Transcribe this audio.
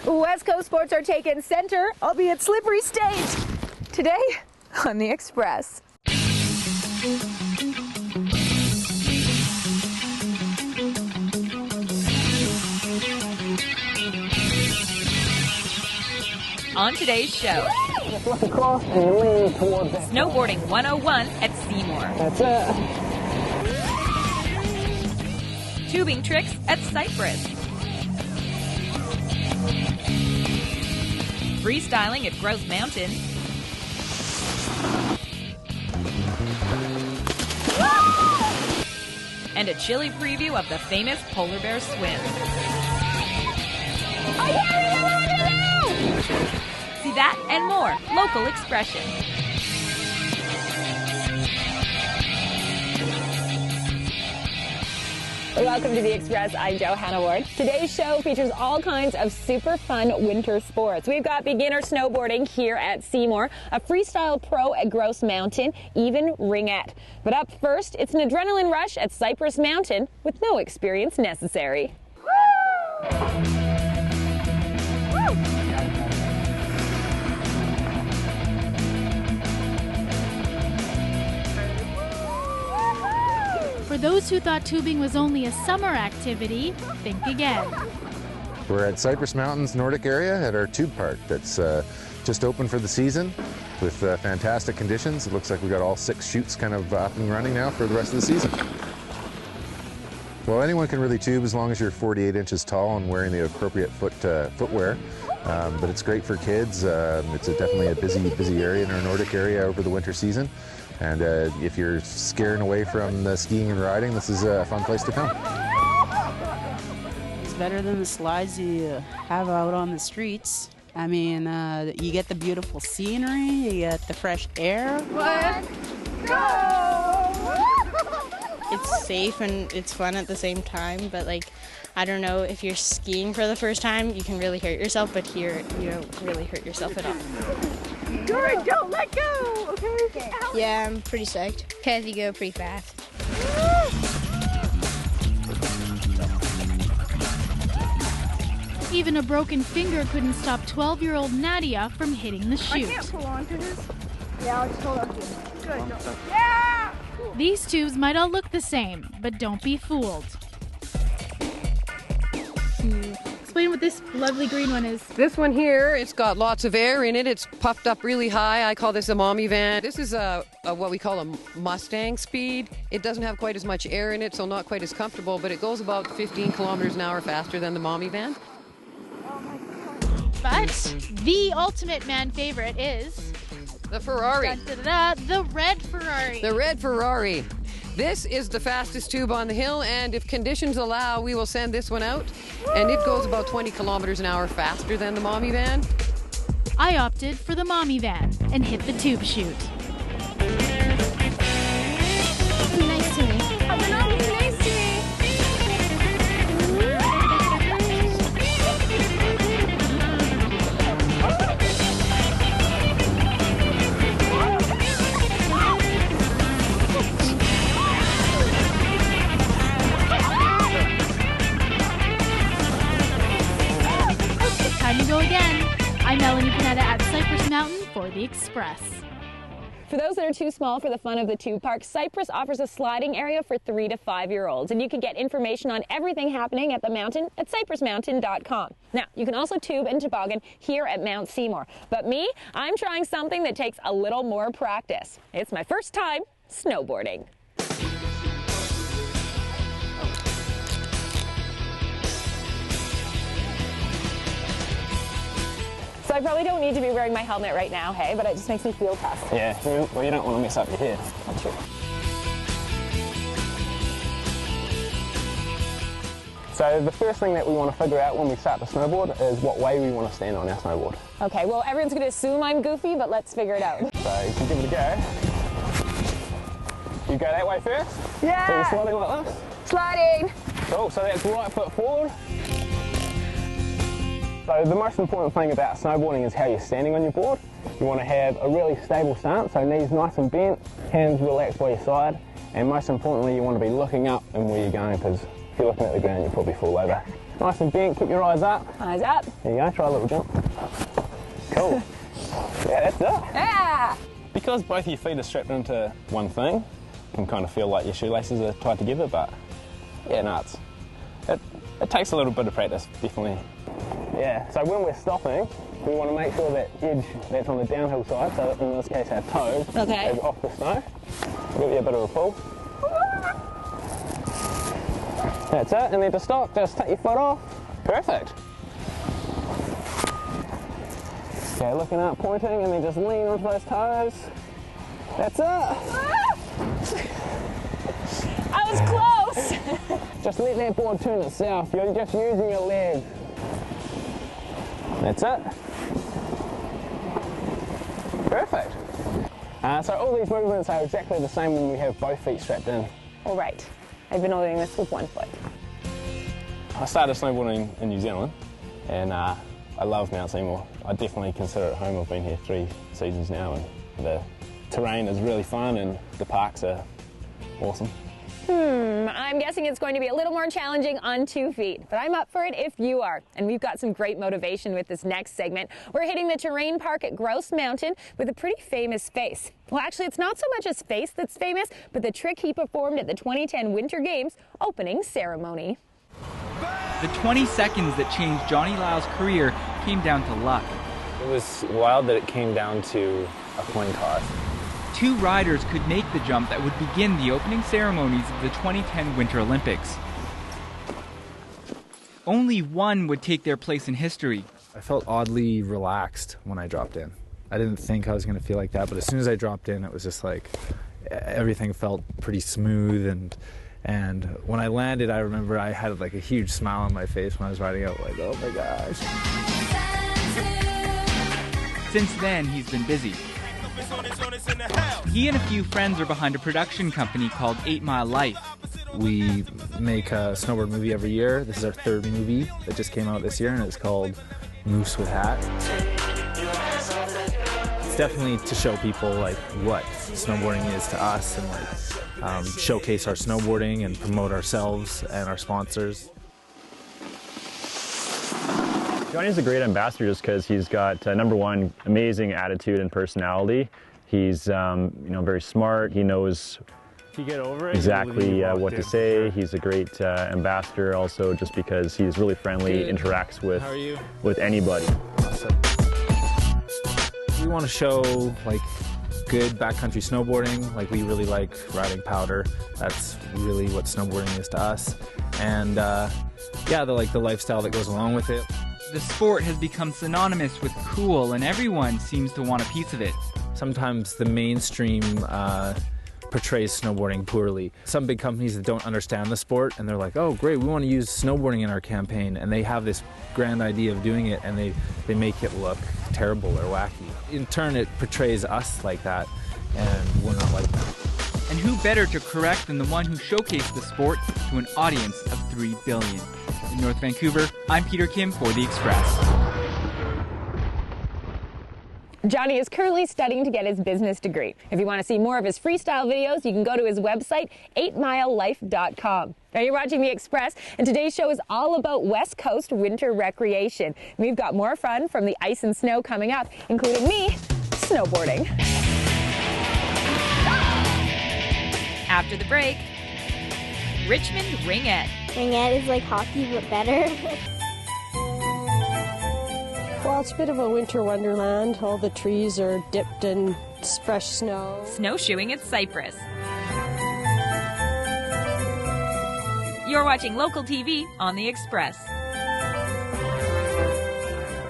West Coast sports are taking center, albeit slippery stage. Today on the Express. On today's show, just look across and lean towards that. Snowboarding 101 at Seymour. That's it. Tubing tricks at Cypress. Freestyling at Grouse Mountain. And a chilly preview of the famous polar bear swim. See that and more local expression. Welcome to the Express. I'm Johanna Ward. Today's show features all kinds of super fun winter sports. We've got beginner snowboarding here at Seymour, a freestyle pro at Grouse Mountain, even ringette. But up first, it's an adrenaline rush at Cypress Mountain with no experience necessary. For those who thought tubing was only a summer activity, think again. We're at Cypress Mountain's Nordic area at our tube park that's just open for the season with fantastic conditions. It looks like we got all 6 chutes kind of up and running now for the rest of the season. Well, anyone can really tube as long as you're 48 inches tall and wearing the appropriate footwear. But it's great for kids. It's definitely a busy area in our Nordic area over the winter season. And if you're scaring away from the skiing and riding, this is a fun place to come. It's better than the slides you have out on the streets. I mean, you get the beautiful scenery, you get the fresh air. Let's go! It's safe and it's fun at the same time, but like, I don't know, if you're skiing for the first time, you can really hurt yourself, but here, you don't really hurt yourself at all. Good, don't let go, okay? Yeah, I'm pretty psyched, because you go pretty fast. Even a broken finger couldn't stop 12-year-old Nadia from hitting the chute. I can't pull onto this. Yeah, I'll just hold on to it. Good. Yeah! These tubes might all look the same, but don't be fooled. Explain what this lovely green one is. This one here, it's got lots of air in it. It's puffed up really high. I call this a mommy van. This is a what we call a Mustang speed. It doesn't have quite as much air in it, so not quite as comfortable, but it goes about 15 kilometers an hour faster than the mommy van. But the ultimate man favorite is... the Ferrari. The red Ferrari. The red Ferrari. This is the fastest tube on the hill, and if conditions allow, we will send this one out. And it goes about 20 kilometers an hour faster than the mommy van. I opted for the mommy van and hit the tube chute. Be nice to me. Oh, but not be nice to me. Time to go again. I'm Melanie Pineda at Cypress Mountain for the Express. For those that are too small for the fun of the tube park, Cypress offers a sliding area for 3 to 5-year-olds, and you can get information on everything happening at the mountain at cypressmountain.com. Now, you can also tube and toboggan here at Mount Seymour. But me, I'm trying something that takes a little more practice. It's my first time snowboarding. So I probably don't need to be wearing my helmet right now, hey, but it just makes me feel tough. Yeah, well, you don't want to mess up your head. That's it. So the first thing that we want to figure out when we start to snowboard is what way we want to stand on our snowboard. Okay, well, everyone's going to assume I'm goofy, but let's figure it out. So you can give it a go. You go that way first? Yeah! So you're sliding like this? Sliding! Cool, so that's right foot forward. So the most important thing about snowboarding is how you're standing on your board. You want to have a really stable stance, so knees nice and bent, hands relaxed by your side, and most importantly you want to be looking up and where you're going, because if you're looking at the ground you'll probably fall over. Nice and bent, keep your eyes up. Eyes up. There you go, try a little jump. Cool. Yeah, that's it. Yeah! Because both your feet are strapped into one thing, you can kind of feel like your shoelaces are tied together, but yeah, no, it takes a little bit of practice, definitely. Yeah, so when we're stopping, we want to make sure that edge that's on the downhill side, so in this case our toes, is off the snow. Give you a bit of a pull. That's it, and then to stop, just take your foot off. Perfect. Okay, looking up, pointing, and then just lean onto those toes. That's it. I was close. Just let that board turn itself. You're just using your legs. That's it. Perfect. So all these movements are exactly the same when we have both feet strapped in. All right. I've been doing this with one foot. I started snowboarding in New Zealand, and I love Mount Seymour. I definitely consider it home. I've been here 3 seasons now, and the terrain is really fun and the parks are awesome. I'm guessing it's going to be a little more challenging on 2 feet, but I'm up for it if you are. And we've got some great motivation with this next segment. We're hitting the terrain park at Grouse Mountain with a pretty famous face. Well, actually, it's not so much his face that's famous, but the trick he performed at the 2010 Winter Games opening ceremony. The 20 seconds that changed Johnny Lyall's career came down to luck. It was wild that it came down to a coin toss. 2 riders could make the jump that would begin the opening ceremonies of the 2010 Winter Olympics. Only one would take their place in history. I felt oddly relaxed when I dropped in. I didn't think I was going to feel like that, but as soon as I dropped in, it was just like everything felt pretty smooth, and when I landed, I remember I had like a huge smile on my face when I was riding out, like, oh my gosh. Since then, he's been busy. He and a few friends are behind a production company called 8 Mile Life. We make a snowboard movie every year. This is our 3rd movie that just came out this year, and it's called Moose with Hat. It's definitely to show people like what snowboarding is to us, and like showcase our snowboarding and promote ourselves and our sponsors. Johnny's a great ambassador just because he's got, number one, amazing attitude and personality. He's very smart. He knows exactly what to say. Like, he's a great ambassador also just because he's really friendly, interacts with anybody. Awesome. We want to show like good backcountry snowboarding. Like, we really like riding powder. That's really what snowboarding is to us. And yeah, the lifestyle that goes along with it. The sport has become synonymous with cool, and everyone seems to want a piece of it. Sometimes the mainstream portrays snowboarding poorly. Some big companies that don't understand the sport, and they're like, oh great, we want to use snowboarding in our campaign, and they have this grand idea of doing it, and they make it look terrible or wacky. In turn, it portrays us like that, and we're not like that. And who better to correct than the one who showcased the sport to an audience of 3 billion. In North Vancouver, I'm Peter Kim for The Express. Johnny is currently studying to get his business degree. If you want to see more of his freestyle videos, you can go to his website, 8milelife.com. Now you're watching The Express, and today's show is all about West Coast winter recreation. We've got more fun from the ice and snow coming up, including me snowboarding. After the break, Richmond Ringette. Ringette is like hockey, but better. Well, it's a bit of a winter wonderland. All the trees are dipped in fresh snow. Snowshoeing at Cypress. You're watching local TV on The Express.